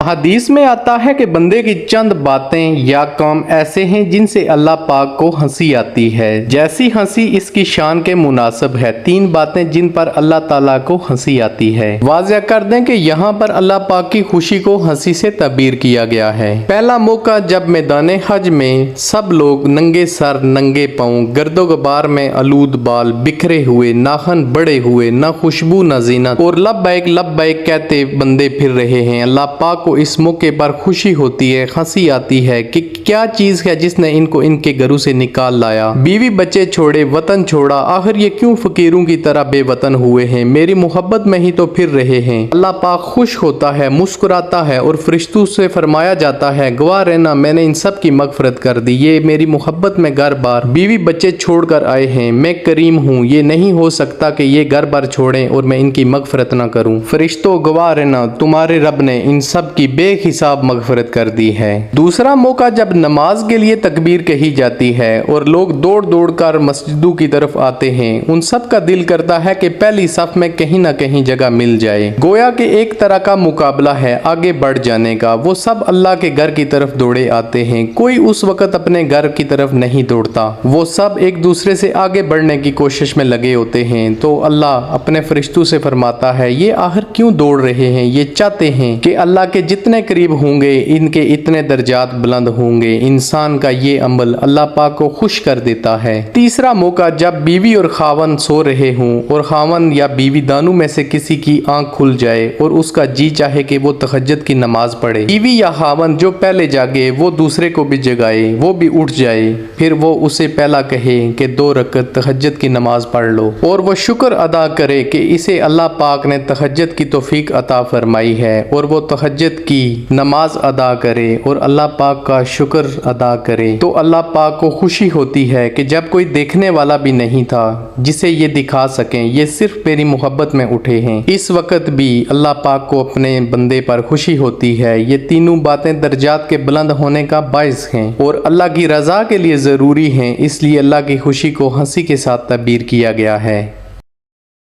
हदीस में आता है कि बंदे की चंद बातें या काम ऐसे हैं जिनसे अल्लाह पाक को हंसी आती है। जैसी हंसी इसकी शान के मुनासिब है। 3 बातें जिन पर अल्लाह ताला को हंसी आती है। वाज़ह कर दें कि यहाँ पर अल्लाह पाक की खुशी को हंसी से तबीर किया गया है। पहला मौका जब मैदान हज में सब लोग नंगे सर नंगे पाँव गर्दो गुबार में आलूद बाल बिखरे हुए नाखन बड़े हुए न खुशबू न जीनत और लब्बैक कहते बंदे फिर रहे हैं। अल्लाह पाक इस मौके पर खुशी होती है, हंसी आती है कि क्या चीज है जिसने इनको इनके घरों से निकाल लाया, बीवी बच्चे छोड़े, वतन छोड़ा, आखिर ये क्यों फकीरों की तरह बेवतन हुए हैं, मेरी मोहब्बत में ही तो फिर रहे हैं। अल्लाह पाक खुश होता है, मुस्कुराता है और फरिश्तों से फरमाया जाता है गवाह रहना मैंने इन सब की मगफरत कर दी। ये मेरी मोहब्बत में घर बार बीवी बच्चे छोड़कर आए हैं, मैं करीम हूँ, ये नहीं हो सकता कि ये घर बार छोड़ें और मैं इनकी मगफरत ना करूँ। फरिश्तों गवाह रहना तुम्हारे रब ने इन सब की बेहिसाब मगफरत कर दी है। दूसरा मौका जब नमाज के लिए तकबीर कही जाती है और लोग दौड़ दौड़ कर मस्जिदों की तरफ आते हैं, उन सब का दिल करता है कि पहली सफ में कहीं ना कहीं जगह मिल जाए। गोया कि एक तरह का मुकाबला है आगे बढ़ जाने का। वो सब अल्लाह के घर की तरफ दौड़े आते हैं, कोई उस वक्त अपने घर की तरफ नहीं दौड़ता। वो सब एक दूसरे से आगे बढ़ने की कोशिश में लगे होते हैं। तो अल्लाह अपने फरिश्तों से फरमाता है ये आखिर क्यों दौड़ रहे हैं, ये चाहते हैं कि अल्लाह के जितने करीब होंगे इनके इतने दर्जात बुलंद होंगे। इंसान का ये अमल अल्लाह पाक को खुश कर देता है। तीसरा मौका जब बीवी और खावन सो रहे हों और खावन या बीवी दानों में से किसी की आंख खुल जाए और उसका जी चाहे कि वो तहज्जुद की नमाज पढ़े, बीवी या खावन जो पहले जागे वो दूसरे को भी जगाए, वो भी उठ जाए, फिर वो उसे पहला कहे कि 2 रकअत तहज्जुद की नमाज पढ़ लो और वो शुक्र अदा करे कि इसे अल्लाह पाक ने तहज्जुद की तौफीक अता फरमाई है और वो तहज्जुद की नमाज अदा करे और अल्लाह पाक का शुक्र अदा करे, तो अल्लाह पाक को खुशी होती है कि जब कोई देखने वाला भी नहीं था जिसे ये दिखा सकें, ये सिर्फ मेरी मोहब्बत में उठे हैं, इस वक्त भी अल्लाह पाक को अपने बंदे पर खुशी होती है। ये तीनों बातें दर्जात के बुलंद होने का बाइस हैं और अल्लाह की रजा के लिए ज़रूरी हैं, इसलिए अल्लाह की खुशी को हंसी के साथ तबीर किया गया है।